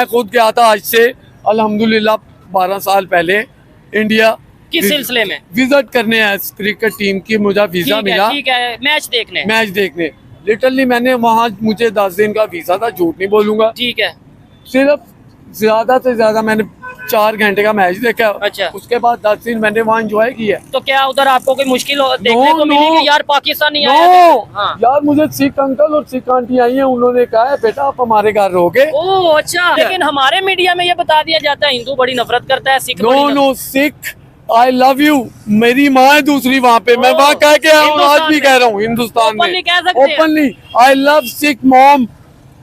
मैं खुद गया था आज से अल्हम्दुलिल्लाह 12 साल पहले इंडिया किस सिलसिले में? विजिट करने आया क्रिकेट टीम की, मुझे वीजा मिला ठीक है, मैच देखने। लिटरली मैंने वहाँ, मुझे 10 दिन का वीजा था, झूठ नहीं बोलूंगा। ठीक है, सिर्फ ज्यादा से ज्यादा मैंने 4 घंटे का मैच देखा। अच्छा। उसके बाद 10 दिन मैंने वहाँ एंजॉय किया। तो क्या उधर आपको कोई मुश्किल देखने को मिली कि यार पाकिस्तानी आया? हाँ। यार मुझे सिख अंकल और सिख आंटी आई हैं, उन्होंने कहा है बेटा आप हमारे घर रहोगे। ओह अच्छा, लेकिन हमारे मीडिया में ये बता दिया जाता है हिंदू बड़ी नफरत करता है, Sikh no Sikh I love you, मेरी माँ है दूसरी वहाँ पे, मैं वहाँ कह के आया हूँ, आज भी कह रहा हूँ हिंदुस्तान में openly, I love Sikh mom.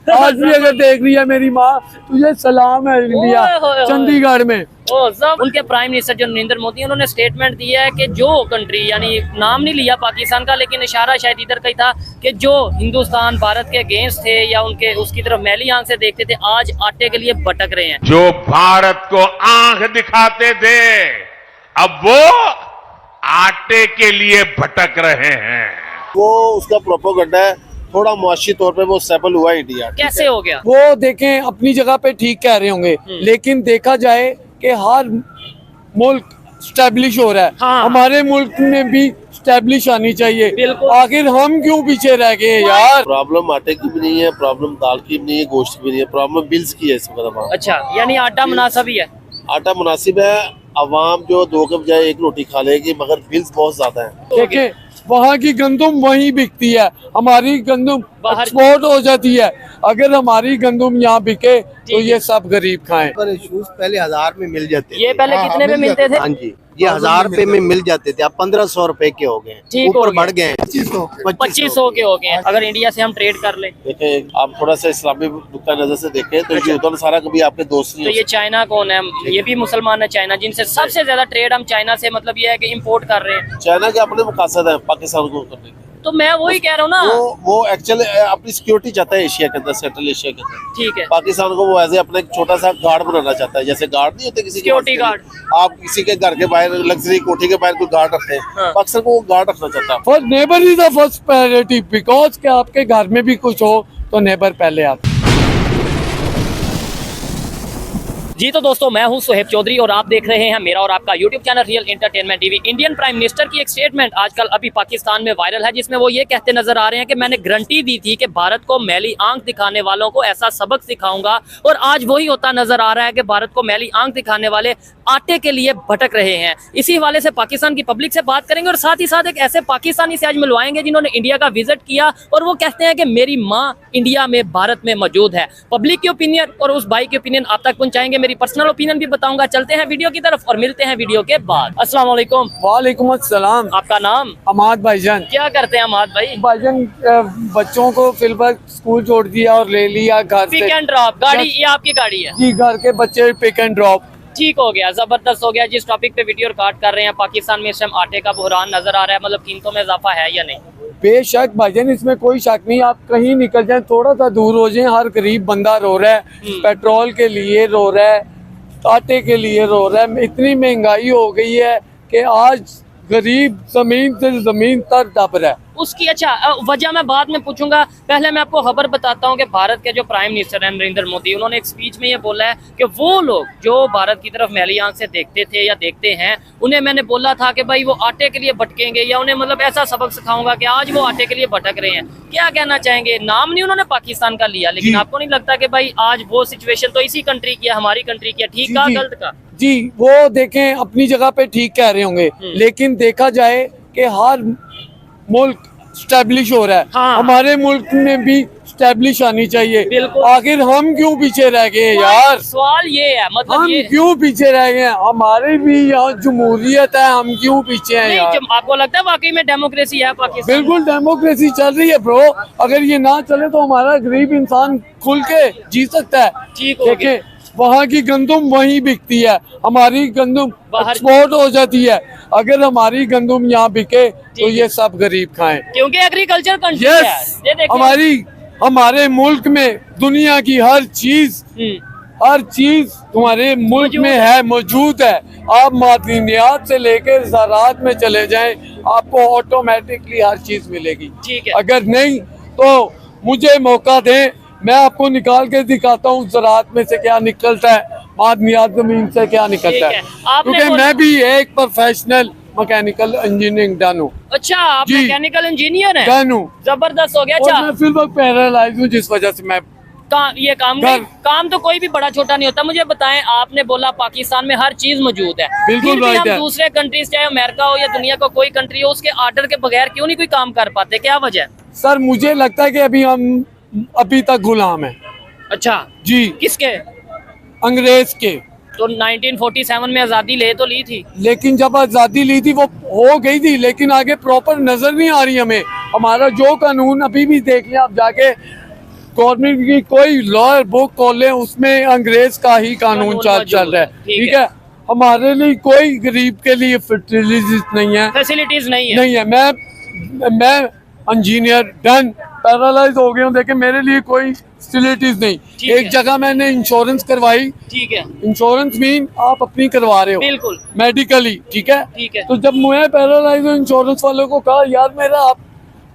आज भी अगर देख रही है मेरी माँ, तुझे सलाम है इंडिया, चंडीगढ़ में। उनके प्राइम मिनिस्टर जो नरेंद्र मोदी, उन्होंने स्टेटमेंट दिया है कि जो कंट्री, यानी नाम नहीं लिया पाकिस्तान का, लेकिन इशारा शायद इधर का ही था कि जो हिंदुस्तान भारत के अगेंस्ट थे या उनके उसकी तरफ मैली आंख से देखते थे, आज आटे के लिए भटक रहे हैं। जो भारत को आंख दिखाते थे अब वो आटे के लिए भटक रहे हैं। वो उसका प्रोपोगंडा है, थोड़ा मुआशी तौर पे वो स्टेबल हुआ इंडिया। कैसे हो गया? वो देखें अपनी जगह पे ठीक कह रहे होंगे, लेकिन देखा जाए कि हर मुल्क स्टैब्लिश हो रहा है। हाँ। हमारे मुल्क में भी स्टैब्लिश आनी चाहिए। बिल्कुल। आखिर हम क्यों पीछे रह गए यार? प्रॉब्लम आटे की भी नहीं है, प्रॉब्लम दाल की भी नहीं है, गोश्त की भी नहीं है, प्रॉब्लम बिल्स की है इस वक्त। अच्छा, यानी आटा मुनासिब ही है? आटा मुनासिब है, अवाम जो 2 के बजाय 1 रोटी खा लेगी, मगर बिल्स बहुत ज्यादा है। देखें वहाँ की गंदुम वहीं बिकती है, हमारी गंदुम एक्सपोर्ट हो जाती है। अगर हमारी गंदुम यहाँ बिके तो ये सब गरीब खाएं। पर शूज पहले 1000 में मिल जाते थे। ये पहले कितने में मिलते थे? हाँ जी, ये 1000 रुपए में मिल जाते थे, अब 1500 रुपए के हो गए, ऊपर बढ़ गए 2500 के हो गए। अगर इंडिया से हम ट्रेड कर ले, देखें आप थोड़ा सा इस्लामी नुक्ता नजर से देखें तो ये उधर सारा कभी आपके दोस्त नहीं तो ये चाइना कौन है? ये भी मुसलमान है चाइना, जिनसे सबसे ज्यादा ट्रेड हम चाइना से, मतलब ये है कि इम्पोर्ट कर रहे हैं। चाइना के अपने मकासद है पाकिस्तान को करने के। तो मैं वही कह रहा हूँ ना, वो एक्चुअली अपनी सिक्योरिटी चाहता है एशिया के अंदर, सेंट्रल एशिया के अंदर। ठीक है, पाकिस्तान को वो एज अपना एक छोटा सा गार्ड बनाना चाहता है, जैसे गार्ड नहीं होते किसी सिक्योरिटी गार्ड। आप किसी के घर के बाहर लग्जरी कोठी के बाहर कोई गार्ड रखते हैं, हाँ। पाकिस्तान को वो गार्ड रखना चाहता है। First neighbour is the first priority, because के आपके घर में भी कुछ हो तो नेबर पहले आता। जी तो दोस्तों, मैं हूं सुहेब चौधरी और आप देख रहे हैं मेरा और आपका YouTube channel real entertainment TV. Indian prime minister की एक स्टेटमेंट आजकल अभी पाकिस्तान में वायरल है, जिसमें वो ये कहते नजर आ रहे हैं कि मैंने गारंटी दी थी कि भारत को मैली आंख दिखाने वालों को ऐसा सबक सिखाऊंगा, और आज वही होता नजर आ रहा है कि भारत को मैली आंख दिखाने वाले आटे के लिए भटक रहे हैं। इसी हवाले से पाकिस्तान की पब्लिक से बात करेंगे और साथ ही साथ एक ऐसे पाकिस्तानी से आज मिलवाएंगे जिन्होंने इंडिया का विजिट किया और वो कहते हैं कि मेरी माँ इंडिया में, भारत में मौजूद है। पब्लिक की ओपिनियन और उस भाई की ओपिनियन आप तक पहुंचाएंगे, मेरी पर्सनल ओपिनियन भी बताऊंगा। चलते हैं वीडियो की तरफ और मिलते हैं वीडियो के बाद। अस्सलाम वालेकुम। वालेकुम अस्सलाम। आपका नाम? अमाद भाईजान। क्या करते हैं अमाद भाई? भाईजान बच्चों को फिलहाल स्कूल छोड़ दिया और ले लिया घर से। पिक एंड ड्रॉप गाड़ी, ये आपकी गाड़ी है? जी, घर के बच्चे पिक एंड ड्रॉप। ठीक हो गया, जबरदस्त हो गया। जिस टॉपिक पे वीडियो रिकॉर्ड कर रहे हैं, पाकिस्तान में इस टाइम आटे का बुहरान नजर आ रहा है, मतलब कीमतों में इजाफा है या नहीं? बेशक भाईजान, इसमें कोई शक नहीं। आप कहीं निकल जाएं, थोड़ा सा दूर हो जाएं, हर गरीब बंदा रो रहा है, पेट्रोल के लिए रो रहा है, आटे के लिए रो रहा है। इतनी महंगाई हो गई है कि आज गरीब जमीन से जमीन तर दब रहा है। उसकी अच्छा वजह मैं बाद में पूछूंगा, पहले मैं आपको खबर बताता हूँ कि भारत के जो प्राइम मिनिस्टर हैं नरेंद्र मोदी, उन्होंने एक स्पीच में ये बोला है कि वो लोग जो भारत की तरफ मैली आंख से देखते थे या देखते हैं, उन्हें मैंने बोला था कि भाई वो आटे के लिए भटकेंगे, या उन्हें मतलब ऐसा सबक सिखाऊंगा कि आज वो आटे के लिए भटक रहे हैं। क्या कहना चाहेंगे? नाम नहीं उन्होंने पाकिस्तान का लिया, लेकिन आपको नहीं लगता कि भाई आज वो सिचुएशन तो इसी कंट्री की है, हमारी कंट्री की है? ठीक का गलत का? जी, वो देखें अपनी जगह पे ठीक कह रहे होंगे, लेकिन देखा जाए कि हर मुल्क स्टैब्लिश हो रहा है। हाँ। हमारे मुल्क में भी स्टैब्लिश आनी चाहिए। बिल्कुल। आखिर हम क्यों पीछे रह गए यार? सवाल ये है, मतलब हम ये क्यों पीछे रह गए? हमारे भी यहाँ जमहूरियत है, हम क्यों पीछे हैं यार? आपको लगता है वाकई में डेमोक्रेसी है पाकिस्तान? बिल्कुल डेमोक्रेसी चल रही है ब्रो। अगर ये ना चले तो हमारा गरीब इंसान खुल के जी सकता है। ठीक हो गया। देखें वहाँ की गंदुम वहीं बिकती है, हमारी गंदुम एक्सपोर्ट हो जाती है। अगर हमारी गंदुम यहाँ बिके तो ये सब गरीब खाएं, क्योंकि एग्रीकल्चर कंट्री है। ये देखिए, हमारे मुल्क में दुनिया की हर चीज हमारे मुल्क में है, मौजूद है। आप मादनियात से लेकर ज़राअत में चले जाएं, आपको ऑटोमेटिकली हर चीज मिलेगी। ठीक है। अगर नहीं तो मुझे मौका दें, मैं आपको निकाल के दिखाता हूँ ज़रात में से क्या निकलता है, मादनियात जमीन से क्या निकलता ठीक है, है। आपने क्योंकि बोला- मैं भी एक प्रोफेशनल मैकेनिकल इंजीनियरिंग डन हूँ। अच्छा, आप जी। मैकेनिकल इंजीनियर हैं? डन हूँ जबरदस्त हो गया। और अच्छा, मैं फिर वक्त पैरालाइज हूँ, जिस वजह से मैं ये काम घर- काम तो कोई भी बड़ा छोटा नहीं होता। मुझे बताएं, आपने बोला पाकिस्तान में हर चीज मौजूद है, बिल्कुल फिर भी right हम है। दूसरे कंट्रीज, चाहे अमेरिका हो या दुनिया का कोई कंट्री हो, उसके ऑर्डर के बगैर क्यों नहीं कोई काम कर पाते? क्या वजह है? सर मुझे लगता है कि अभी तक गुलाम है अच्छा, जी, किसके? अंग्रेज के। तो 1947 में आजादी ले तो ली थी। लेकिन जब आज़ादी ली थी वो हो गई थी, लेकिन आगे प्रॉपर नजर नहीं आ रही हमें। हमारा जो कानून अभी भी देख लें आप जाके, गवर्नमेंट की कोई लॉ बुक खोलें, उसमें अंग्रेज का ही कानून चल रहा है। ठीक है, हमारे लिए कोई गरीब के लिए फैसिलिटीज नहीं है, फैसिलिटीज नहीं है। नहीं है। मैं इंजीनियर डन पैरालाइज हो गया हूँ, देखे मेरे लिए कोई फैसिलिटीज नहीं। ठीक एक है। जगह मैंने इंश्योरेंस करवाई, ठीक है, इंश्योरेंस मीन आप अपनी करवा रहे हो बिल्कुल मेडिकली, ठीक है। ठीक है। तो जब मैं पैरालाइज हूँ, इंश्योरेंस वालों को कहा यार मेरा आप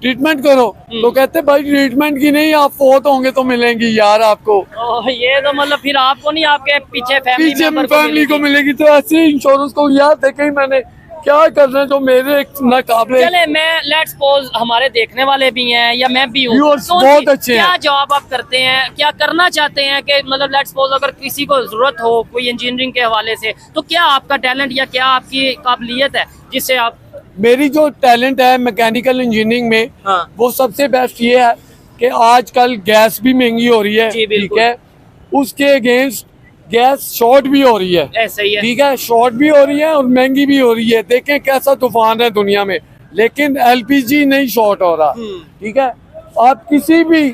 ट्रीटमेंट करो, तो कहते भाई ट्रीटमेंट की नहीं, आप फोत होंगे तो मिलेंगी यार आपको, ओह, ये तो मतलब फिर आपको नहीं, आपके पीछे फैमिली पीछे मेंबर फैमिली को मिलेगी। तो ऐसे इंश्योरेंस को यार देखे मैंने क्या करना है जो मेरे नाकाबिले। चले, मैं लेट्स सपोज हमारे देखने वाले भी हैं या मैं भी हूँ, Viewers तो बहुत अच्छे क्या हैं। जॉब आप करते हैं, क्या करना चाहते हैं? कि मतलब लेट्स सपोज अगर किसी को जरूरत हो कोई इंजीनियरिंग के हवाले से, तो क्या आपका टैलेंट या क्या आपकी काबिलियत है जिससे आप? मेरी जो टैलेंट है मैकेनिकल इंजीनियरिंग में, हाँ। वो सबसे बेस्ट ये है कि आजकल गैस भी महंगी हो रही है, जी, ठीक बिल्कुल। है, उसके अगेंस्ट गैस शॉर्ट भी हो रही है, ऐसा ही है। ठीक है, शॉर्ट भी हो रही है और महंगी भी हो रही है। देखें कैसा तूफान है दुनिया में, लेकिन एलपीजी नहीं शॉर्ट हो रहा, ठीक है। आप किसी भी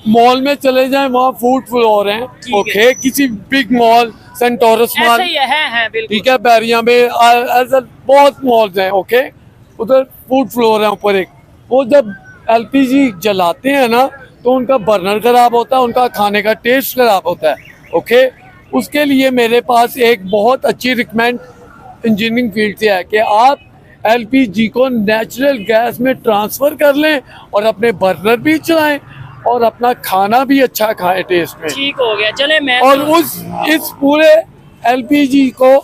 मॉल में चले जाएं, वहाँ फूड फ्लोर हैं, ठीक है। ओके, किसी बिग मॉल सेंटोरस ऐसा मॉल, ही है बिल्कुल। ठीक है, बैरिया में ऐसा बहुत मॉल्स हैं, ओके, उधर फूड फ्लोर है ऊपर एक। वो जब एलपीजी जलाते हैं ना, तो उनका बर्नर खराब होता है, उनका खाने का टेस्ट खराब होता है, ओके। उसके लिए मेरे पास एक बहुत अच्छी रिकमेंड इंजीनियरिंग फील्ड से है कि आप एलपीजी को नेचुरल गैस में ट्रांसफर कर लें और अपने बर्नर भी चलाएं और अपना खाना भी अच्छा खाएं टेस्ट में। ठीक हो गया। चले, मैं और तो- इस पूरे एलपीजी को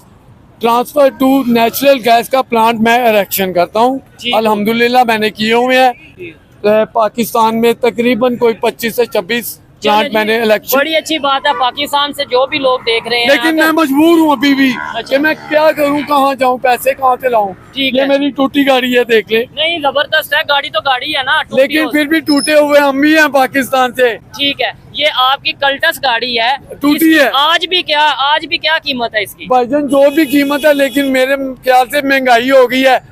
ट्रांसफर टू नेचुरल गैस का प्लांट मैं इरेक्शन करता हूँ। ठीक। अल्हम्दुलिल्लाह मैंने किए हुए हैं। पाकिस्तान में तकरीबन कोई 25 से 26 चले प्लांट जी, मैंने इलेक्शन। बड़ी अच्छी बात है। पाकिस्तान से जो भी लोग देख रहे हैं, लेकिन मैं अगर- मजबूर हूँ अभी भी अच्छा। कि मैं क्या करूँ, कहाँ जाऊँ, पैसे कहाँ से लाऊं। ठीक ये है। मेरी टूटी गाड़ी है, देख ले। नहीं, जबरदस्त है गाड़ी, तो गाड़ी है ना, टूटी लेकिन हो- फिर भी टूटे हुए हम ही हैं पाकिस्तान से। ठीक है, ये आपकी कल्टस गाड़ी है, टूटी इसकी है। आज भी क्या कीमत है इसकी? भाईजान जो भी कीमत है, लेकिन मेरे ख्याल से महंगाई हो गई है,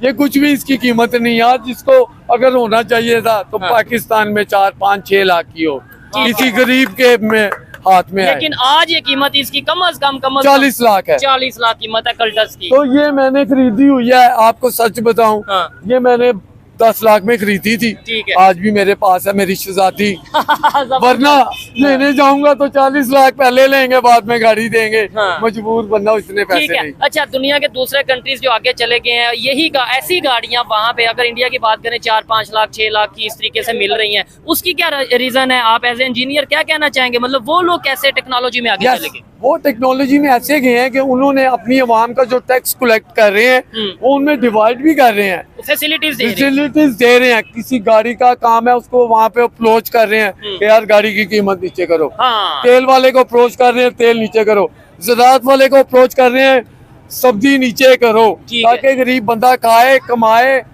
ये कुछ भी इसकी कीमत नहीं है। आज जिसको अगर होना चाहिए था तो हाँ। पाकिस्तान में 4, 5, 6 लाख की हो, किसी गरीब के में हाथ में आए। लेकिन आज ये कीमत इसकी कम अज कम 40 लाख है। 40 लाख कीमत है कल्टस की। तो ये मैंने खरीदी हुई है, आपको सच बताऊं, हाँ। ये मैंने 10 लाख में खरीदी थी। ठीक है। आज भी मेरे पास है मेरी शहजादी, जबरदस्त। वरना लेने जाऊंगा तो 40 लाख पहले लेंगे, बाद में गाड़ी देंगे। हाँ। मजबूर बनना, इतने ठीक पैसे है। नहीं। अच्छा, दुनिया के दूसरे कंट्रीज जो आगे चले गए हैं, ऐसी गाड़ियां वहां पे अगर इंडिया की बात करें 4-5 लाख 6 लाख की इस तरीके से मिल रही हैं, उसकी क्या रीजन है? आप एज ए इंजीनियर क्या कहना चाहेंगे? मतलब वो लोग कैसे टेक्नोलॉजी में आगे Yes, चले गए? वो टेक्नोलॉजी में ऐसे गए हैं कि उन्होंने अपनी आवाम का जो टैक्स कलेक्ट कर रहे हैं वो उनमें डिवाइड भी कर रहे हैं, फैसिलिटीज दे रही हैं। फैसिलिटीज दे रहे हैं। किसी गाड़ी का काम है उसको वहाँ पे अप्रोच कर रहे हैं कि यार गाड़ी की कीमत नीचे करो। हाँ। तेल वाले को अप्रोच कर रहे हैं, तेल नीचे करो। ज़राअत वाले को अप्रोच कर रहे हैं, सब्जी नीचे करो, ठीक है। ताकि गरीब बंदा खाए, कमाए।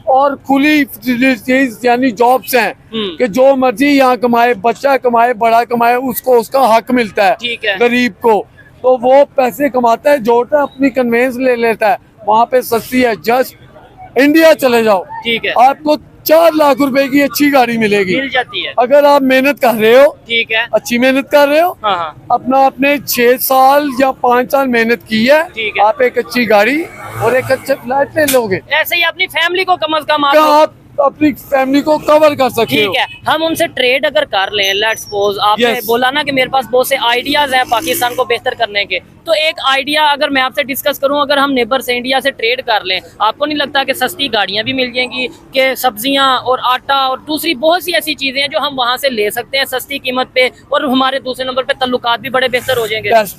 और खुली चीज यानी जॉब्स हैं कि जो मर्जी यहाँ कमाए, बच्चा कमाए, बड़ा कमाए, उसको उसका हक मिलता है। ठीक है। गरीब को तो वो पैसे कमाता है, जोड़ता है, अपनी कन्वेंस ले लेता है। वहाँ पे सस्ती है। जस्ट इंडिया चले जाओ, ठीक है, आपको 4 लाख रुपए की अच्छी गाड़ी मिलेगी मिल जाती है। अगर आप मेहनत कर रहे हो, ठीक है। अच्छी मेहनत कर रहे हो। हाँ हाँ, अपना आपने 6 साल या 5 साल मेहनत की है, ठीक है। आप एक अच्छी गाड़ी और एक अच्छे फ्लैट ले लोगे। ऐसे ही अपनी फैमिली को कम से कम क्या आप आप अपनी फैमिली को कवर कर सकते हो। ठीक है, हम उनसे ट्रेड अगर कर लें, लेट्स सपोज आपने Yes. बोला ना कि मेरे पास बहुत से आइडियाज हैं पाकिस्तान को बेहतर करने के, तो एक आइडिया अगर मैं आपसे डिस्कस करूं, अगर हम नेबर से इंडिया से ट्रेड कर लें, आपको नहीं लगता कि सस्ती गाड़ियां भी मिल जाएंगी, कि सब्जियां और आटा और दूसरी बहुत सी ऐसी चीजें हैं जो हम वहां से ले सकते हैं सस्ती कीमत पे, और हमारे दूसरे नंबर पे तल्लुकात भी बड़े बेहतर हो जाएंगे। यस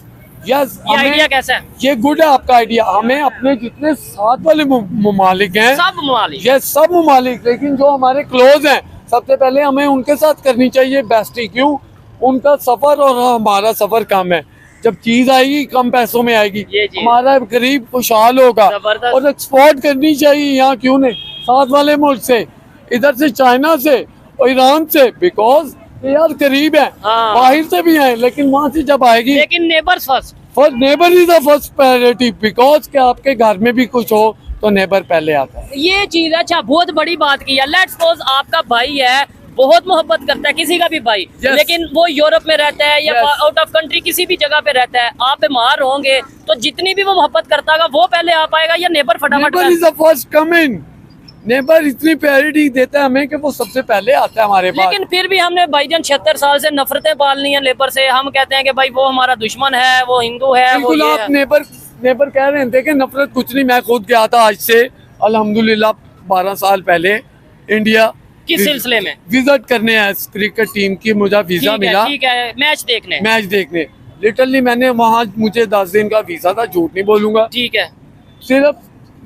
यस, ये आइडिया कैसा है? ये गुड है आपका आइडिया। हमें अपने जितने साथ वाले ममालिक हैं, सब मालिक ये सब ममालिक, लेकिन जो हमारे क्लोज हैं, सबसे पहले हमें उनके साथ करनी चाहिए बेस्टी। क्यों? उनका सफर और हमारा सफर कम है। जब चीज आएगी कम पैसों में आएगी, ये जी। हमारा गरीब खुशहाल होगा। जबरदस्त। और एक्सपोर्ट करनी चाहिए यहाँ, क्यों नहीं, साथ वाले मुल्क से, इधर से चाइना से और ईरान से, बिकॉज यार करीब है। हाँ। बाहर से भी हैं, लेकिन वहाँ से जब आएगी, लेकिन neighbours first. First neighbour is the first priority, because के आपके घर में भी कुछ हो तो नेबर पहले आता है। ये चीज अच्छा बहुत बड़ी बात की है। लेट्स सपोज आपका भाई है, बहुत मोहब्बत करता है किसी का भी भाई, Yes. लेकिन वो यूरोप में रहता है या Yes. आउट ऑफ कंट्री किसी भी जगह पे रहता है, आप बीमार होंगे तो जितनी भी वो मोहब्बत करता है वो पहले आ पाएगा या नेबर फटाफट neighbour is the first come in. Neighbour इतनी प्रायोरिटी देता है हमें कि वो सबसे पहले आता है हमारे पास। लेकिन फिर भी हमने भाईजान 76 साल से नफरतें पालनी है लेबर से। हम कहते हैं कि भाई वो हमारा दुश्मन है, वो हिंदू है, वो बिल्कुल, ये आप है। नेबर कह रहे हैं, देखें नफरत कुछ नहीं। मैं खुद गया था आज से अल्हम्दुलिल्लाह 12 साल पहले इंडिया किस सिलसिले में? विजिट करने आया क्रिकेट टीम की, मुझे वीजा मिला ठीक है, मैच देखने। मैच देखने। लिटरली मैंने वहाँ, मुझे 10 दिन का वीजा था, झूठ नहीं बोलूंगा। ठीक है, सिर्फ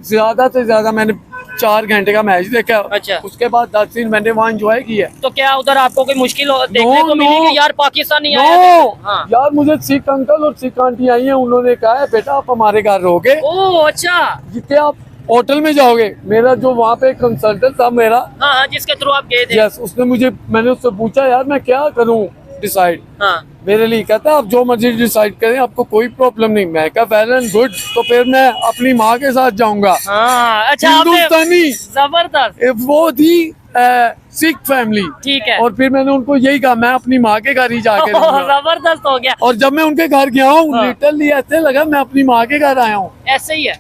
ज्यादा से ज्यादा मैंने 4 घंटे का मैच देखा। अच्छा। उसके बाद 10 दिन मैंने वहाँ एंजॉय किया। तो क्या उधर आपको कोई मुश्किल देखने को मिली कि यार पाकिस्तानी आया नो, है? हाँ। यार मुझे सिख अंकल और सिख आंटी आई हैं, उन्होंने कहा है बेटा आप हमारे घर रहोगे, ओह अच्छा। जितने आप होटल में जाओगे। मेरा जो वहाँ पे कंसल्टेंट था मेरा, हाँ हाँ, जिसके थ्रू आप गए थे। यस, उसने मैंने उससे पूछा यार मैं क्या करूँ डिसाइड, हाँ मेरे लिए कहता आप जो मर्जी डिसाइड करें, आपको कोई प्रॉब्लम नहीं। मैं कहा वेल एंड गुड, तो फिर मैं अपनी माँ के साथ जाऊंगा। हाँ, अच्छा आपने हिंदुस्तानी जबरदस्त। वो थी सिख फैमिली, ठीक है। और फिर मैंने उनको यही कहा मैं अपनी माँ के घर ही जाके रहूंगा। जबरदस्त हो गया। और जब मैं उनके घर गया हूँ, हाँ। लिटरली ऐसे लगा मैं अपनी माँ के घर आया हूँ। ऐसे ही है,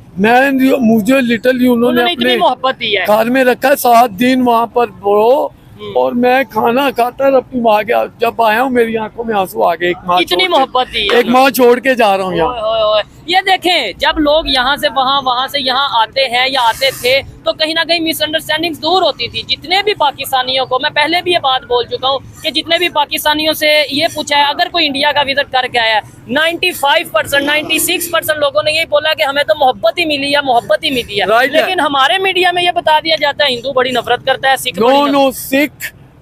मुझे लिटरली उन्होंने इतनी अपने मोहब्बत दी है। घर में रखा 7 दिन वहाँ पर ब्रो, और मैं खाना खाता अपनी माँ के। जब आया हूँ मेरी आंखों में आंसू आ गए। एक माँ इतनी छोड़ के- मोहब्बत दी है। एक माँ छोड़ के जा रहा हूँ यहाँ। ओए, ओए, ओए। ये देखें, जब लोग यहाँ से वहाँ, वहाँ से यहाँ आते हैं या आते थे, तो कहीं ना कहीं मिसअंडरस्टैंडिंग दूर होती थी। जितने भी पाकिस्तानियों को, मैं पहले भी ये बात बोल चुका हूँ कि जितने भी पाकिस्तानियों से ये पूछा है, अगर कोई इंडिया का विजिट करके आया, 95%, 96% लोगों ने यही बोला कि हमें तो मोहब्बत ही मिली है, मोहब्बत ही मिली है। Right है। लेकिन हमारे मीडिया में ये बता दिया जाता है हिंदू बड़ी नफरत करता है, सिख बड़ी नो नफरत- no, Sikh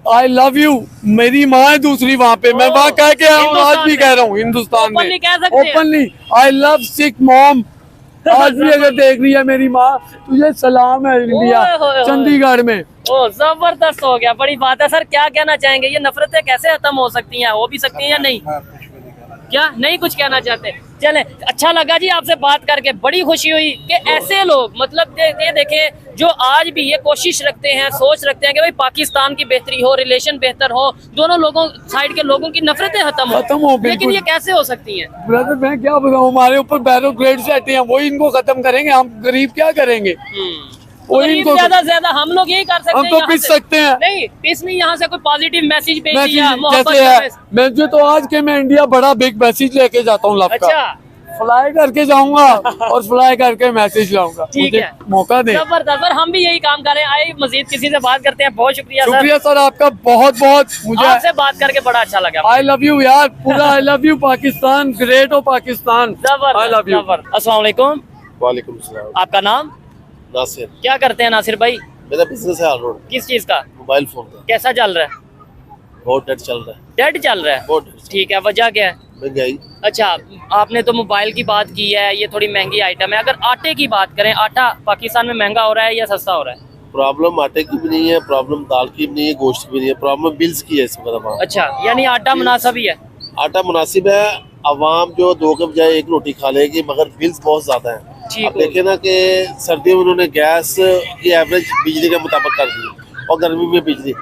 I love you, मेरी माँ है दूसरी वहाँ पे। मैं वहाँ कह के आया हूँ, आज भी कह रहा हूँ हिंदुस्तान में Openly कह सकते हैं। Openly, I love Sikh mom. आज भी अगर देख रही है मेरी माँ, तुझे सलाम है इंडिया, ओए, ओए, ओए। चंडीगढ़ में। ओ जबरदस्त हो गया, बड़ी बात है। सर क्या कहना चाहेंगे, ये नफरतें कैसे खत्म हो सकती हैं? हो भी सकती हैं या नहीं? क्या नहीं कुछ कहना चाहते? चले, अच्छा लगा जी आपसे बात करके, बड़ी खुशी हुई कि ऐसे लोग, मतलब ये देखें, जो आज भी ये कोशिश रखते हैं, सोच रखते हैं कि भाई पाकिस्तान की बेहतरी हो, रिलेशन बेहतर हो, दोनों लोगों साइड के लोगों की नफरतें खत्म हो, बिल्कुल। लेकिन ये कैसे हो सकती हैं? ब्रदर मैं क्या बताऊँ, हमारे ऊपर बैरोक्रेट्स रहते हैं, वही इनको खत्म करेंगे। हम गरीब क्या करेंगे? वही गरीब इनको ज्यादा से ज्यादा हम लोग यही कर सकते हम हैं। तो यहाँ पिस से। सकते हैं। नहीं पिस नहीं, यहाँ से कोई पॉजिटिव मैसेज भेज मैसेज दिया, मोहब्बत जैसे का है, मैसेज। मैं जो तो आज के मैं इंडिया बड़ा बिग मैसेज लेके जाता हूँ, लव का। अच्छा फ्लाई करके जाऊंगा और फ्लाई करके मैसेज लाऊंगा। ठीक मुझे है। मौका दे। जबरदस्त सर, हम भी यही काम कर रहे हैं। आइए मजीद किसी से बात करते हैं। बहुत शुक्रिया सर, शुक्रिया सर आपका बहुत बहुत। मुझे आपसे बात करके बड़ा अच्छा लगा। आई लव यू यार, पूरा आई लव यू पाकिस्तान, ग्रेट हो पाकिस्तान। आई लव यू। अस्सलाम वालेकुम, वालेकुम सलाम। आपका नाम? नासिर, क्या करते हैं नासिर भाई? मेरा बिजनेस है ऑल रोड, किस चीज का? मोबाइल फोन का। कैसा चल रहा है? बहुत डेट चल रहा है, डेड चल रहा है। बहुत डेट। ठीक है, वजह क्या है? महंगाई। अच्छा, आपने तो मोबाइल की बात की है, ये थोड़ी महंगी आइटम है। अगर आटे की बात करें, आटा पाकिस्तान में महंगा हो रहा है या सस्ता हो रहा है? प्रॉब्लम आटे की भी नहीं है, प्रॉब्लम दाल की भी नहीं है, गोश्त की भी नहीं है, प्रॉब्लम बिल्स की है इस वक्त। अच्छा, यानी आटा मुनासिब ही है। आटा मुनासिब है, आवाम जो 2 के बजाय 1 रोटी खा लेगी, मगर बिल्स बहुत ज्यादा है। ठीक अब हो देखिए ना कि सर्दियों में उन्होंने गैस की एवरेज बिजली के मुताबिक कर दी और गर्मी में बिजली।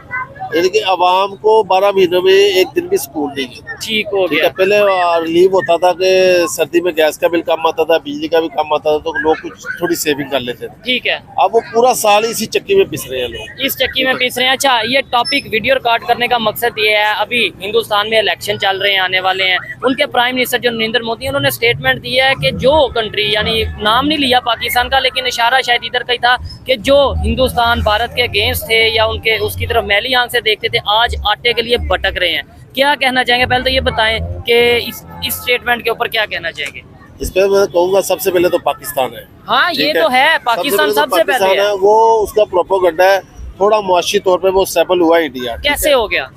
यानी कि आवाम को 12 महीनों में एक दिन भी स्कूल नहीं है। ठीक हो ठीक गया। है, पहले रिलीव होता था कि सर्दी में गैस का बिल कम आता था, बिजली का भी कम आता था, तो लोग कुछ थोड़ी सेविंग कर लेते थे। ठीक है, अब वो पूरा साल ही इसी चक्की में पिस रहे हैं लोग। इस चक्की में पीस रहे हैं। अच्छा, ये टॉपिक वीडियो रिकॉर्ड करने का मकसद ये है, अभी हिंदुस्तान में इलेक्शन चल रहे हैं, आने वाले हैं। उनके प्राइम मिनिस्टर जो नरेंद्र मोदी, उन्होंने स्टेटमेंट दिया है कि जो कंट्री, यानी नाम नहीं लिया पाकिस्तान का, लेकिन इशारा शायद इधर का ही था कि जो हिंदुस्तान भारत के अगेंस्ट थे या उनके उसकी तरफ मैली आंख से देखते थे, आज आटे के लिए भटक रहे हैं। क्या कहना चाहेंगे? पहले तो ये बताएं कि इस स्टेटमेंट के ऊपर क्या कहना चाहेंगे? इस पे मैं कहूँगा सबसे पहले तो पाकिस्तान है। हाँ, ये ठीक तो है, पाकिस्तान सबसे पहले है। वो उसका प्रोपेगेंडा है, थोड़ा मुआशी तौर पे वो स्टेबल हुआ इंडिया। कैसे हो गया?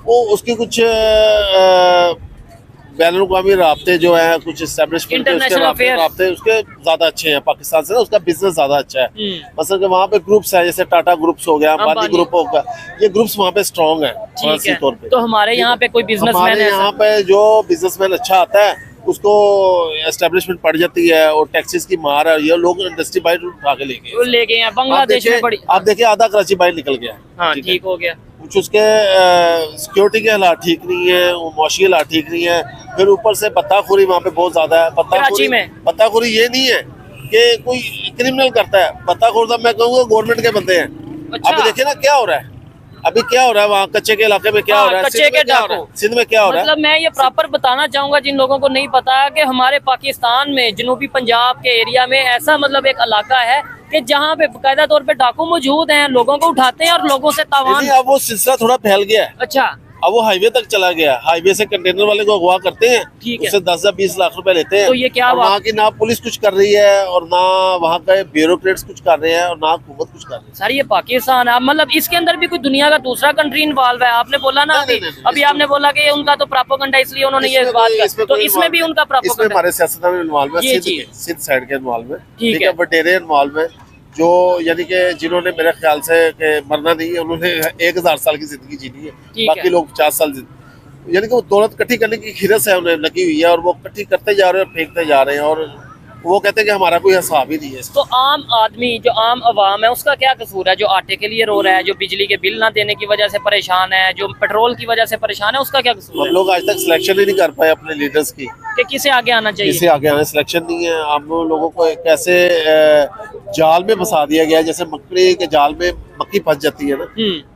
वो उसकी कुछ बैनुल-अक़वामी राब्ते जो है, कुछ एस्टेब्लिशमेंट के उसके राब्ते उसके ज्यादा अच्छे हैं पाकिस्तान से ना, उसका बिजनेस ज्यादा अच्छा है। मतलब कि वहाँ पे ग्रुप्स है, जैसे टाटा ग्रुप्स हो गया, अंबानी ग्रुप हो गया, ये ग्रुप्स वहाँ पे स्ट्रॉन्ग है ठीक तौर पे। तो हमारे यहाँ पे कोई बिजनेसमैन है? यहाँ पे जो बिजनेसमैन अच्छा आता है उसको एस्टेब्लिशमेंट पड़ जाती है, और टैक्सेस की मार है, ये लोग इंडस्ट्री बाहर उठा के ले गए हैं। बांग्लादेश में बड़ी, आप देखिए आधा कराची बाहर निकल गया। हाँ, ठीक हो गया। कुछ उसके सिक्योरिटी के हालात ठीक नहीं है, मुआशी हालात ठीक नहीं है, फिर ऊपर से बत्ताखोरी वहाँ पे बहुत ज्यादा है। बत्ताखोरी ये नहीं है कि कोई क्रिमिनल करता है, बत्ताखोर तो मैं कहूँगा गवर्नमेंट के बंदे हैं। अच्छा। अभी देखिए ना क्या हो रहा है, अभी क्या हो रहा है वहाँ कच्चे के इलाके में, क्या हो रहा है कच्चे के डाकू, सिंध में क्या हो रहा है। मतलब मैं ये प्रॉपर बताना चाहूंगा जिन लोगों को नहीं पता कि हमारे पाकिस्तान में जनूबी पंजाब के एरिया में ऐसा मतलब एक इलाका है कि जहाँ पे बाकायदा तौर पे डाकू मौजूद हैं, लोगों को उठाते हैं और लोगों से तावान। अब वो सिलसिला थोड़ा फैल गया है। अच्छा, अब वो हाईवे तक चला गया, हाईवे से कंटेनर वाले को अगवा करते हैं, उससे 10-20 लाख रुपए लेते हैं। तो ये क्या वहाँ की ना पुलिस कुछ कर रही है, और ना वहाँ के ब्यूरोक्रेट्स कुछ कर रहे हैं, और ना हुकूमत कुछ कर रही है। सर ये पाकिस्तान है, मतलब इसके अंदर भी कोई दुनिया का दूसरा कंट्री इन्वॉल्व है? आपने बोला ना अभी आपने बोला कि उनका तो प्रोपेगेंडा, इसलिए उन्होंने ये बात की, तो इसमें भी उनका प्रोपेगेंडा, हमारे सियासतदान इन्वॉल्व है, सिंध साइड के इन्वॉल्व है, ठीक है, वडेरे इन्वॉल्व है, जो यानी कि जिन्होंने मेरे ख्याल से मरना नहीं है, उन्होंने 1000 साल की जिंदगी जीनी है, बाकी लोग 50 साल, यानी कि वो दौलत इकट्ठी करने की खिरस है उन्हें लगी हुई है, और वो इकट्ठी करते जा रहे हैं और फेंकते जा रहे हैं, और वो कहते हैं कि हमारा कोई हिसाब ही नहीं है। तो आम आदमी, जो आम आवाम है, उसका क्या कसूर है? जो आटे के लिए रो रहा है, जो बिजली के बिल ना देने की वजह से परेशान है, जो पेट्रोल की वजह से परेशान है, उसका क्या कसूर है? हम लोग आज तक सिलेक्शन ही नहीं कर पाए अपने लीडर्स की, कि किसे आगे आना चाहिए, किसे आगे आना, सिलेक्शन नहीं है। हम लोगों को कैसे जाल में फंसा दिया गया है, जैसे मकड़ी के जाल में मक्खी फंस जाती है ना,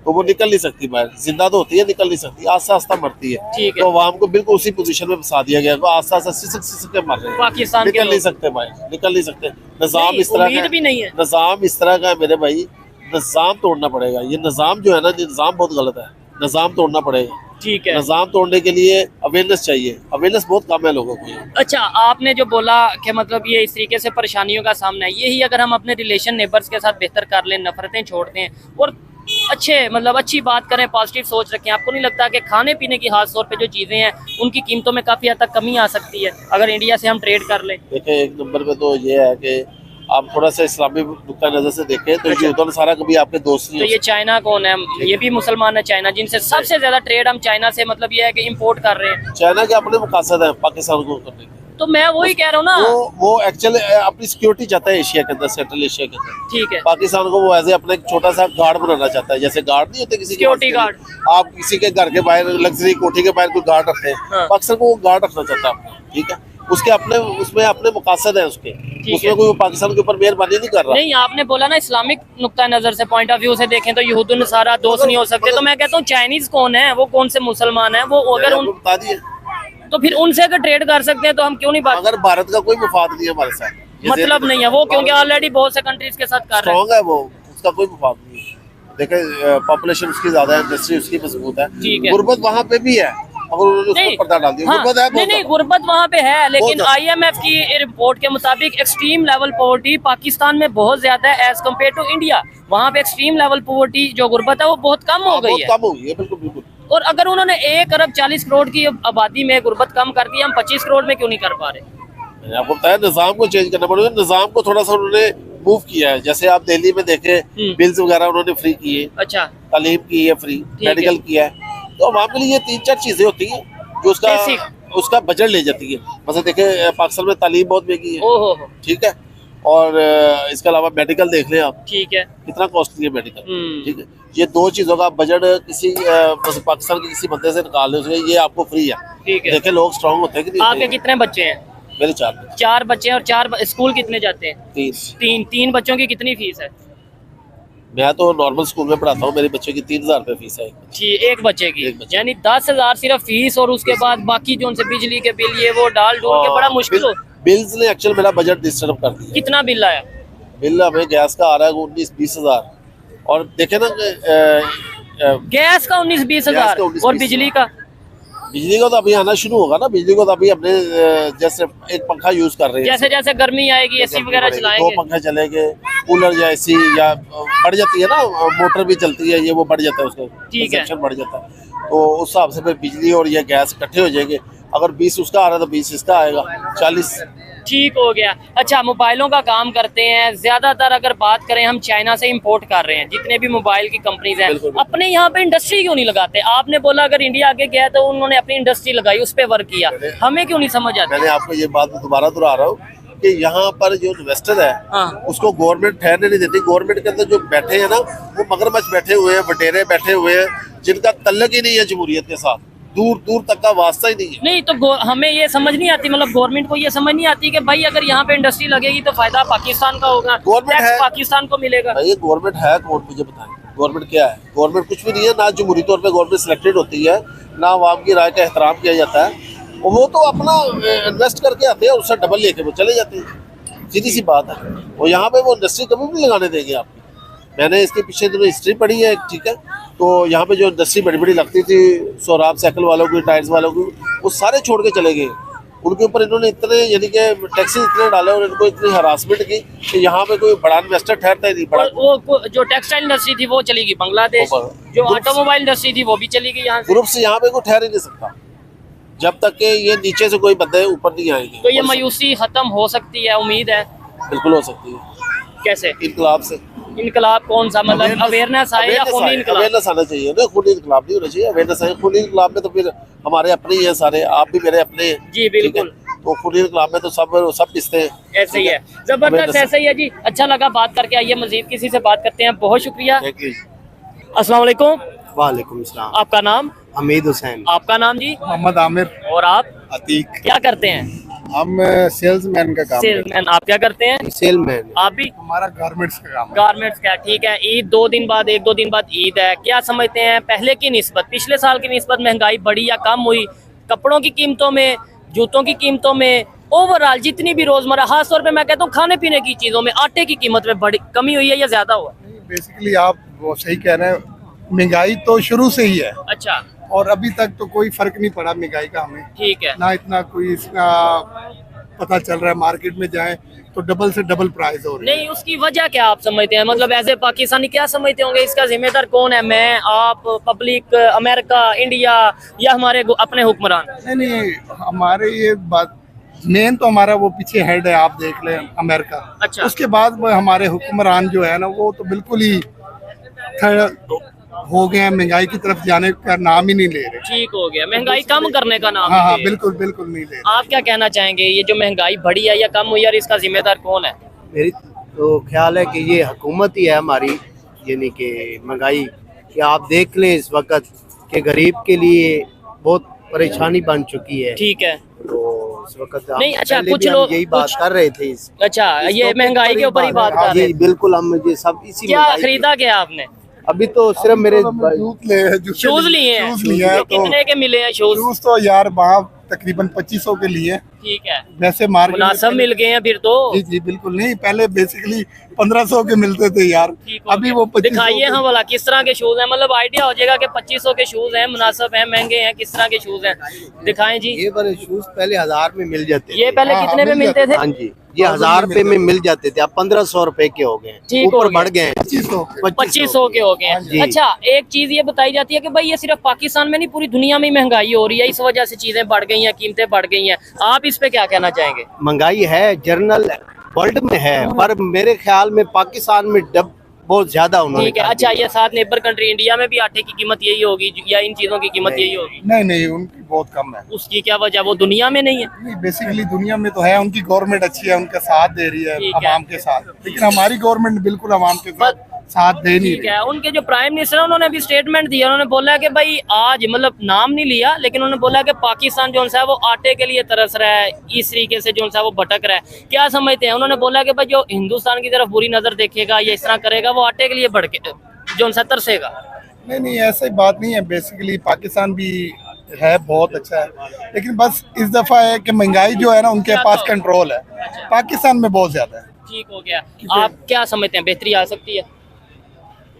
तो वो निकल नहीं सकती बाहर, जिंदा तो होती है, निकल नहीं सकती, आस्ता आस्ता मरती है। तो आवाम को बिल्कुल उसी पोजीशन में फंसा दिया गया, आस्ता आस्ता सिसक के मर रहे हैं, पाकिस्तान निकल नहीं सकते बाहर, निकल नहीं सकते। निजाम इस तरह का भी नहीं है, निजाम इस तरह का है मेरे भाई, निजाम तोड़ना पड़ेगा। ये निजाम जो है ना, निजाम बहुत गलत है, निजाम तोड़ना पड़ेगा। ठीक है, निजाम तोड़ने के लिए अवेयरनेस चाहिए, अवेयरनेस बहुत कम है लोगों को। अच्छा, आपने जो बोला कि मतलब ये इस तरीके से परेशानियों का सामना है, यही अगर हम अपने रिलेशन नेबर्स के साथ बेहतर कर लें, नफरतें छोड़ दें और अच्छे मतलब अच्छी बात करें, पॉजिटिव सोच रखें, आपको नहीं लगता कि खाने पीने की खास तौर पे जो चीज़ें हैं उनकी कीमतों में काफ़ी हद तक कमी आ सकती है अगर इंडिया से हम ट्रेड कर लें? देखिए, एक नंबर पे तो ये है कि आप थोड़ा सा इस्लामी नुक्ता नजर से देखें तो ये सारा कभी आपके दोस्त नहीं। तो ये चाइना कौन है? ये भी मुसलमान है चाइना, जिनसे सबसे ज्यादा ट्रेड हम चाइना से मतलब ये है कि इंपोर्ट कर रहे हैं। चाइना के अपने मकासद है पाकिस्तान को करने के। तो मैं वही कह रहा हूँ ना, वो एक्चुअली अपनी सिक्योरिटी चाहता है एशिया के अंदर, सेंट्रल एशिया के अंदर। ठीक है, पाकिस्तान को वो एज ए अपना एक छोटा सा गार्ड बनाना चाहता है, जैसे गार्ड नहीं होते किसी सिक्योरिटी गार्ड, आप किसी के घर के बाहर लग्जरी कोठी के बाहर कोई गार्ड रखते हैं, पाकिस्तान को वो गार्ड रखना चाहता है, ठीक है। उसके अपने उसमें अपने मकासद है उसके, उसमें कोई पाकिस्तान के ऊपर मेहरबानी नहीं कर रहा। नहीं, आपने बोला ना इस्लामिक नुक्ता नजर से, पॉइंट ऑफ व्यू से देखें तो यहूद नसारा दोस्त नहीं हो सकते, तो मैं कहता हूँ चाइनीज कौन है, वो कौन से मुसलमान है, वो अगर उन बता दिए तो फिर उनसे अगर ट्रेड कर सकते हैं तो हम क्यों नहीं बात? अगर भारत का कोई मफाद नहीं है हमारे साथ, मतलब नहीं है वो, क्योंकि ऑलरेडी बहुत से कंट्रीज के साथ कर रहे हैं, है वो, उसका कोई मफाद नहीं है। देखे पॉपुलेशन उसकी ज्यादा है, इंडस्ट्री उसकी मजबूत है, गुर्बत वहाँ पे भी है, अगर उन्होंने पर्दा डाल दिया, गुर्बत है, नहीं गुर्बत वहाँ पे है, लेकिन IMF की रिपोर्ट के मुताबिक एक्सट्रीम लेवल पॉवर्टी पाकिस्तान में बहुत ज्यादा है एज कम्पेयर टू इंडिया। वहाँ पे एक्सट्रीम लेवल पॉवर्टी जो गुर्बत है वो बहुत कम हो गई है, कम हो गई है, बिल्कुल बिल्कुल। और अगर उन्होंने 1 अरब 40 करोड़ की आबादी में गुर्बत कम कर दी, हम 25 करोड़ में क्यों नहीं कर पा रहे? मैंने आपको बताया निजाम को चेंज करना पड़ेगा, निजाम को थोड़ा सा उन्होंने मूव किया है। जैसे आप दिल्ली में देखे बिल्स वगैरह उन्होंने फ्री किए, अच्छा, तालीम की है फ्री, मेडिकल किया है, तो आवाम के लिए ये 3-4 चीजें होती हैं जो उसका बजट ले जाती है। मतलब देखे पाकिस्तान में तालीम बहुत महंगी है, ठीक है, और इसके अलावा मेडिकल देख लें आप, ठीक है। कितना कॉस्टली है मेडिकल। ठीक है, ये दो चीजों का बजट किसी पाकिस्तान के किसी बंदे से निकाल ले, ये आपको फ्री है। ठीक है। देखे लोग स्ट्रांग होते हैं कि नहीं। आपके कितने बच्चे हैं? मेरे 4। 4 बच्चे हैं। और 4 स्कूल कितने जाते हैं? 3। तीन बच्चों की कितनी फीस है? मैं तो नॉर्मल स्कूल में पढ़ाता हूँ, मेरे बच्चे की 3000 रुपये फीस है। जी, एक बच्चे की, एक बच्चे। यानी 10,000 सिर्फ फीस, और उसके बाद बाकी जो उनसे बिजली के बिल ये वो डाल डोल के बड़ा मुश्किल हो। बिल्स ने एक्चुअल मेरा बजट डिस्टर्ब कर दिया। कितना बिल आया? बिल हमें गैस का आ रहा है 19-20 हजार, और देखे ना गैस का 19-20 हजार, और बिजली का? बिजली का तो अभी आना शुरू होगा ना। बिजली को तो अभी अपने जैसे एक पंखा यूज कर रहे हैं, जैसे जैसे गर्मी आएगी एसी वगैरह 2 चलाएंगे। पंखे चलेंगे, कूलर या एसी या बढ़ जाती है ना, मोटर भी चलती है, ये वो बढ़ जाता है, उसका ठीक है। कंजप्शन बढ़ जाता है। तो उस हिसाब से फिर बिजली और ये गैस इकट्ठे हो जाएंगे। अगर 20 उसका आ रहा है तो 20 इसका आएगा, 40। ठीक हो गया। अच्छा, मोबाइलों का काम करते हैं ज्यादातर, अगर बात करें हम चाइना से इंपोर्ट कर रहे हैं जितने भी मोबाइल की कंपनीज हैं, अपने यहाँ पे इंडस्ट्री क्यों नहीं लगाते? आपने बोला अगर इंडिया आगे गया तो उन्होंने अपनी इंडस्ट्री लगाई, उस पर वर्क किया, हमें क्यों नहीं समझ आता? मैंने आपको ये बात दोबारा दोहरा रहा हूँ कि यहाँ पर जो इन्वेस्टर है, हाँ। उसको गवर्नमेंट ठहरने नहीं देती। गवर्नमेंट के अंदर जो बैठे हैं ना, वो मगरमच्छ बैठे हुए हैं, वडेरे बैठे हुए हैं, जिनका तल्लक ही नहीं है जमहूरियत के साथ, दूर दूर तक का वास्ता ही नहीं है। नहीं तो हमें ये समझ नहीं आती, मतलब गवर्नमेंट को ये समझ नहीं आती कि भाई अगर यहाँ पे इंडस्ट्री लगेगी तो फायदा पाकिस्तान का होगा, गवर्नमेंट टैक्स है, पाकिस्तान को मिलेगा। ये गवर्नमेंट है कौन, मुझे बताएं गवर्नमेंट क्या है? गवर्नमेंट कुछ भी नहीं है ना। जमहूरी तौर पे गवर्नमेंट सिलेक्टेड होती है ना, आवाम की राय का एहतराम किया जाता है। वो तो अपना इन्वेस्ट करके आते हैं, उससे डबल लेके वो चले जाते हैं, सीधी सी बात है। और यहाँ पे वो इंडस्ट्री कभी भी लगाने देंगे आपकी। मैंने इसके पीछे जो हिस्ट्री पढ़ी है, ठीक है, तो यहाँ पे जो इंडस्ट्री बड़ी बड़ी लगती थी, सोराब साइकिल वालों की, टायर्स वालों की, वो सारे छोड़ के चले गए। उनके ऊपर इन्होंने इतने यानी कि टैक्सेस इतने डाले और इनको इतनी हरासमेंट की कि यहाँ पे कोई बड़ा इन्वेस्टर ठहरता ही नहीं। बड़ा वो जो टेक्सटाइल इंडस्ट्री थी वो चली गई बांग्लादेश, जो ऑटोमोबाइल इंडस्ट्री थी वो भी चली गई यहाँ से। ग्रुप से यहाँ पे कोई ठहर ही नहीं सकता जब तक कि ये नीचे से कोई बंदे ऊपर नहीं आएंगे। तो ये मायूसी खत्म हो सकती है, उम्मीद है? बिल्कुल हो सकती है। कैसे? इनकलाब से। इनकलाब कौन सा, मतलब अवेयरनेस आए या खूनी इनकलाब? अवेयरनेस आना चाहिए ना, खूनी इनकलाब नहीं होना चाहिए, अवेयरनेस आए। खूनी इनकलाब में तो फिर हमारे अपने ही हैं सारे, आप भी मेरे अपने हैं। जी बिल्कुल। तो खूनी इनकलाब में तो सब पिसते हैं। ऐसे ही है, जबरदस्त, ऐसे ही है जी। अच्छा लगा बात करके, आइए मजीद किसी से बात करते हैं। बहुत शुक्रिया। अस्सलाम वालेकुम। वालेकुम सलाम। आपका नाम? हमीद हुसैन। आपका नाम जी? मोहम्मद आमिर। और आप? अतीक। क्या करते हैं? हम सेल्समैन का काम करते सेल्समैन। आप क्या करते हैं? सेलमैन। आप भी? हैं। हमारा गारमेंट्स का काम है। गारमेंट्स का, ठीक है। ईद 2 दिन बाद, 1-2 दिन बाद ईद है, क्या समझते हैं पहले की निस्बत, पिछले साल की निस्बत महंगाई बढ़ी या कम हुई? कपड़ों की कीमतों में, जूतों की कीमतों में, ओवरऑल जितनी भी रोजमर्रा, खास तौर पे मैं कहता हूँ खाने पीने की चीजों में, आटे की कीमत में बड़ी कमी हुई है या ज्यादा हुआ? बेसिकली आप वो सही कह रहे हैं, महंगाई तो शुरू से ही है अच्छा, और अभी तक तो कोई फर्क नहीं पड़ा महंगाई का हमें। ठीक है। ना इतना कोई इसका पता चल रहा है, मार्केट में जाएं तो डबल से डबल प्राइस हो रही है। नहीं, उसकी वजह क्या आप समझते हैं, मतलब एज ए पाकिस्तानी क्या समझते होंगे, इसका जिम्मेदार कौन है? मैं, आप, पब्लिक, अमेरिका, इंडिया, या हमारे अपने हुक्मरान? नहीं, हमारे ये बात मेन तो हमारा वो पीछे हेड है, आप देख लें, अमेरिका। अच्छा। उसके बाद हमारे हुक्मरान जो है ना, वो तो बिल्कुल ही हो गए हैं, महंगाई की तरफ जाने का नाम ही नहीं ले रहे। ठीक हो गया, महंगाई कम करने का नाम हाँ हाँ, नहीं ले। बिल्कुल बिल्कुल नहीं ले रहे। आप क्या कहना चाहेंगे, ये जो महंगाई बढ़ी है या कम हुई है, और इसका जिम्मेदार कौन है? मेरी तो ख्याल है कि ये हुकूमत ही है हमारी, यानी कि महंगाई कि आप देख लें इस वक्त कि गरीब के लिए बहुत परेशानी बन चुकी है। ठीक है। तो इस वक्त नहीं, अच्छा, पहले कुछ भी हम लोग यही बात कर रहे थे अच्छा, ये महंगाई के ऊपर ही बात कर रहे जी हैं। बिल्कुल, हम मुझे सब इसी क्या महंगाई खरीदा क्या आपने? अभी तो सिर्फ मेरे शूज लिए हैं? शूज लिए हैं, तो कितने के मिले हैं शूज? शूज तो यार वहाँ तकरीबन 2500 के लिए। ठीक है, वैसे मार्केट मुनासिब मिल गए हैं फिर तो। जी जी बिल्कुल। नहीं, पहले बेसिकली 1500 के मिलते थे यार, ठीक हो अभी गया। वो 2500 दिखाइए हम वाला किस तरह के शूज हैं, मतलब आइडिया हो जाएगा कि 2500 के शूज हैं, मुनासिब हैं, महंगे हैं, किस तरह के शूज हैं, दिखाएं जी। ये वाले शूज पहले 1000 में मिल जाते थे। ये पहले हाँ, कितने में मिल मिलते थे? हाँ जी, ये 1000 रुपए में मिल जाते थे, अब 1500 रुपए के हो गए, ठीक हो ऊपर गया। बढ़ गए हैं। 2500 के हो गए जी। हैं। अच्छा, एक चीज ये बताई जाती है कि भाई ये सिर्फ पाकिस्तान में नहीं, पूरी दुनिया में ही महंगाई हो रही है, इस वजह से चीजें बढ़ गई हैं, कीमतें बढ़ गई हैं। आप इस पे क्या कहना चाहेंगे? महंगाई है, जर्नल वर्ल्ड में है, पर मेरे ख्याल में पाकिस्तान में बहुत ज्यादा उन्होंने ठीक है। कर अच्छा, दिया। ये साथ नेबर कंट्री इंडिया में भी आटे की कीमत यही होगी या इन चीजों की कीमत यही होगी? नहीं नहीं, उनकी बहुत कम है। उसकी क्या वजह, वो दुनिया में नहीं है? नहीं, बेसिकली दुनिया में तो है, उनकी गवर्नमेंट अच्छी है, उनका साथ दे रही है ठीक है। अवाम के साथ, लेकिन हमारी गवर्नमेंट बिल्कुल अवाम के साथ दे नहीं ठीक रही। है। उनके जो प्राइम मिनिस्टर है उन्होंने अभी स्टेटमेंट दिया, उन्होंने बोला कि भाई आज, मतलब नाम नहीं लिया, लेकिन उन्होंने बोला कि पाकिस्तान जो है वो आटे के लिए तरस रहा है, इस तरीके से जो है वो भटक रहा है। क्या समझते हैं? उन्होंने बोला कि भाई जो हिंदुस्तान की तरफ बुरी नजर देखेगा या इस तरह करेगा वो आटे के लिए भड़के जो तरसेगा। नहीं नहीं, ऐसी बात नहीं है। बेसिकली पाकिस्तान भी है बहुत अच्छा है, लेकिन बस इस दफा है कि महंगाई जो है ना उनके पास कंट्रोल है, पाकिस्तान में बहुत ज्यादा है। ठीक हो गया। आप क्या समझते हैं, बेहतरी आ सकती है?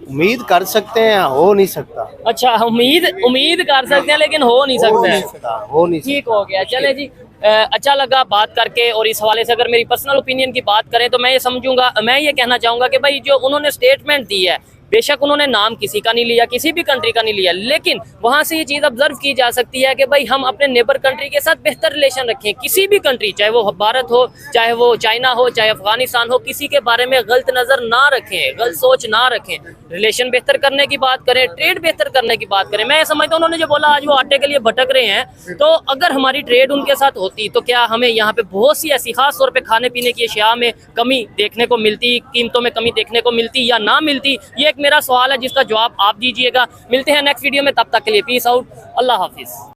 उम्मीद कर सकते हैं, हो नहीं सकता। अच्छा, उम्मीद कर सकते हैं लेकिन हो नहीं सकता है। हो नहीं सकता। ठीक हो गया। चले जी, अच्छा लगा बात करके। और इस हवाले से अगर मेरी पर्सनल ओपिनियन की बात करें तो मैं ये कहना चाहूंगा कि भाई जो उन्होंने स्टेटमेंट दी है, बेशक उन्होंने नाम किसी का नहीं लिया, किसी भी कंट्री का नहीं लिया, लेकिन वहां से ये चीज ऑब्जर्व की जा सकती है कि भाई हम अपने नेबर कंट्री के साथ बेहतर रिलेशन रखें। किसी भी कंट्री, चाहे वो भारत हो, चाहे वो चाइना हो, चाहे अफगानिस्तान हो, किसी के बारे में गलत नजर ना रखें, गलत सोच ना रखें, रिलेशन बेहतर करने की बात करें, ट्रेड बेहतर करने की बात करें। मैं समझता हूँ उन्होंने जो बोला आज वो आटे के लिए भटक रहे हैं, तो अगर हमारी ट्रेड उनके साथ होती तो क्या हमें यहाँ पे बहुत सी ऐसी खास तौर पे खाने पीने की अशिया में कमी देखने को मिलती, कीमतों में कमी देखने को मिलती या ना मिलती? ये एक मेरा सवाल है जिसका जवाब आप दीजिएगा। मिलते हैं नेक्स्ट वीडियो में, तब तक के लिए पीस आउट, अल्लाह हाफिज।